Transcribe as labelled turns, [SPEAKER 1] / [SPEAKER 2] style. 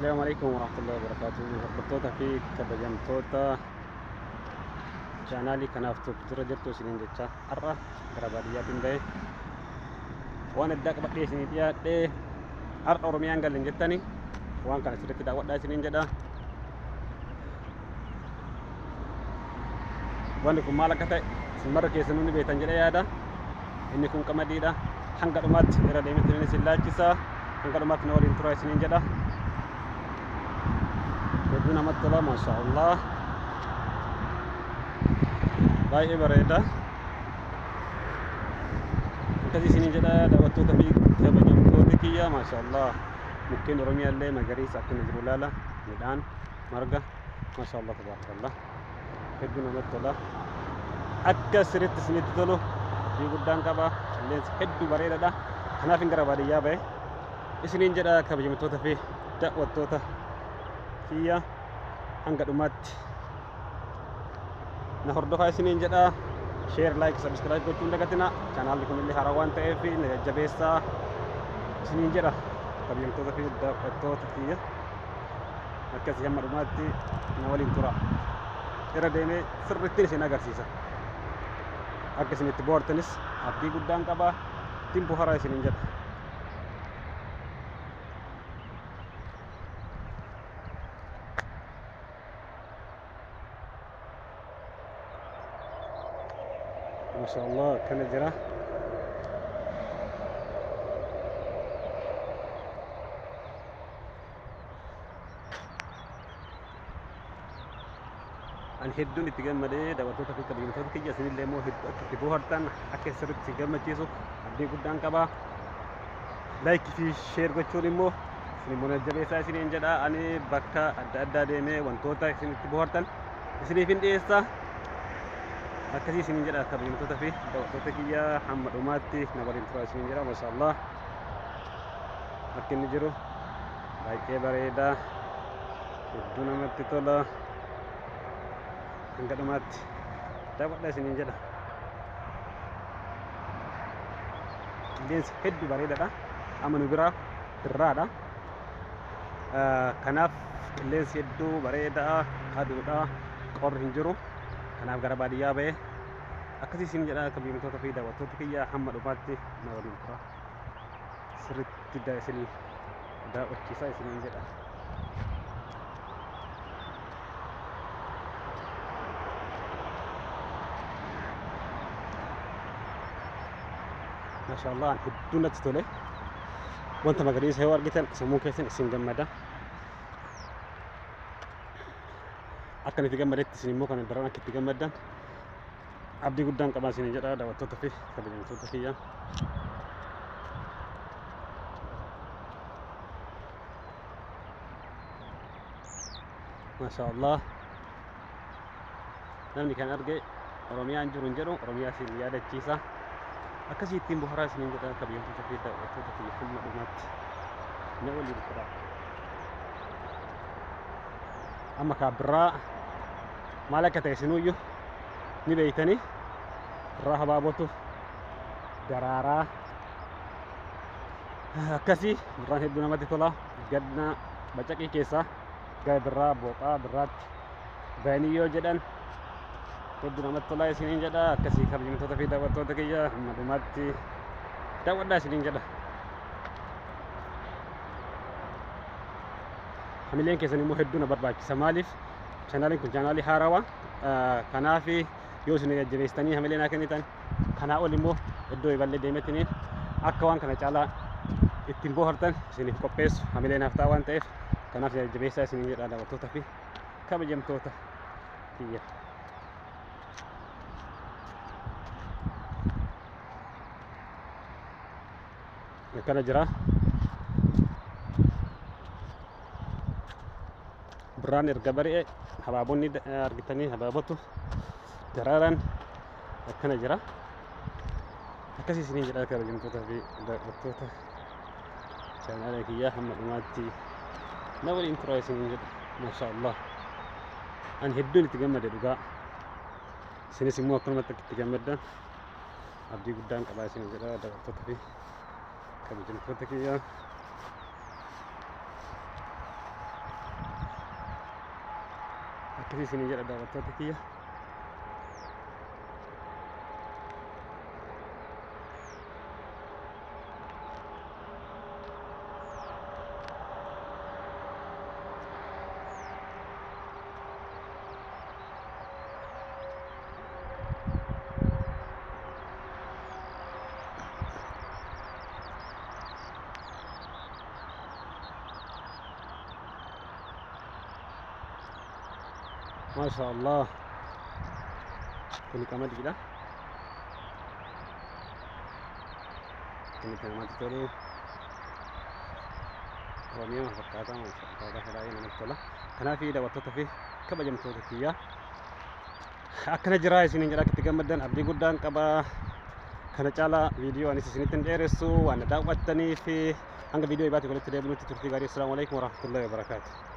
[SPEAKER 1] السلام عليكم ورحمة الله وبركاته. هردفتوتا في كبجمتوتا جانالي كنافتو جرى جرتو سنين جتشا أرى غرباديات بي وانا الداك بقي سنين دي أرى أورميان قال لنجتاني وان كان سرت داوات دا سنين جدا وانا كم مالك كتا سمر كيسنوني بيتان جدا يادا إني كم كمديدا hangga umat era demetrini sillachisa hangga umat nawal intro sinin jada beduna matala masyaallah baik bereda kasi sinin jada dawatu tapi tabajam ko dikiya masyaallah mungkin oromia alle magaris akan najrulala medan marga masyaallah tabarakallah beduna matala akka sirit sinit tolo di gudang kaba lens heddu bareda da kana fingara badiya bay isinin jada kabajamtota fi da'watota kiya hanga dumatti na hordo fa isinin jada share like subscribe gochun dagatina channel ko milli harawan ta'e fi na jabesa isinin jada kabajamtota fi da'watota kiya akasi hamma dumatti na walin tura era dene sirritti sina garsisa akkasinitti boortanis abdii guddaan qaba timbu haraa isinin jedha masyaallah kana jira an heddun itti gammadee daawwattoota fi kabajamtoota kiyya isinillee immoo hedduu akka itti bohaartan akka sirriitti gammachiisu abdii guddaan qaba like fi share gochuun immoo isin immoo jabeessaa isiniin jedha ani bakka adda addaa deemee wantoota isin itti bohaartan isiniif hin dhiyeessa akkasii isiniin jedha kabajamtoota fi daawwattoota kiyya hamma dhumaatti na waliin turaa isiniin jedha maashaallah akka inni jiru baay'ee bareeda hedduu namatti tola hangga dhumaatti daawwadhaa isiniin jedha qilleensi hedduu bareedaadha amma nu biraa birraadha kanaaf qilleensi hedduu bareedaa aduudha qorri hin jiru kanaaf gara baadiyyaa ba'e akkasii isiniin jedha kabajamtoota fi daawwattoota kiyya hamma dhumaatti na waliin tura sirriitti isinii daawwachiisaa isiniin jedha masyaallah hedduu natti tole wanta magariisa yoo argitan sammuu keessan isin gammada akkan itti gammadetti isin immoo kana daran akka itti gammaddan abdii guddaan qabaa isiniin jedha daawwattoota fi kabajamtoota kiyya masyaallah namni kan arge oromiyaan jiru hin jedhu oromiyaa isin yaadachiisa akkasii ittiin bohaaraa isiniin jedha kabajamtoota fi daawwattoota kiyya hamma dhumaatti na waliin tura amma kaabirraa maal akka ta'e isinuyyuu ni beeytanii birraa habaabotu daraaraa akkasii birraan hedduu namatti tola gadna bacaqii keessaa gara birraa booqaa birraatti bayanii yoo jedhan hedduu namatti tolaa isiniin jedha akkasii kabajamtoota fi daawwattoota kiyya hamma dhumaatti daawwadhaa isiniin jedha hamileen keessan immoo hedduu na barbaachisa maaliif chaanaaliin kun chaanaalii haarawaa kanaaf yoo isin jajjabeessitanii hamilee naa kennitan kanaa ol immoo iddoo iballee deemetiniin akka waan kana caalaa ittiin bohaartan isiniif qopheessu hamilee naaf ta'a waan ta'eef kanaaf jajjabeessaa isiniin jedha daawwattoota fi kabajamtoota kiyya akkana jira birraan erga bari'e habaabonni argitanii habaabotu daraaran akkana jira akkasii isiniin jedha kabajamtoota fi daawwattoota chaanaalii kiyyaa hamma dhumaatti na waliin turaa isiniin jedha maashaallah ani hedduun itti gammade dhugaa isinis immoo akkanumatti itti gammaddan abdii guddaan qabaa isiniin jedha daawwattoota fi kabajamtoota kiyyaa akkasii isin jedha daawwattoota kiyya. ما شاء الله كوني كمان كده كوني كمان تقولوا روميو فكاتا ما شاء الله هذا هلاي من الطلا كنا في دوّرت فيه كبا جمتو تكيا أكنا جراي سنين جراك تجمدن أبدي قدان كبا كنا جالا فيديو أنا سنتين درسوا وأنا دعوتني في عنك فيديو يباتي قلت لي بنوتي ترتي غاري. السلام عليكم ورحمة الله وبركاته.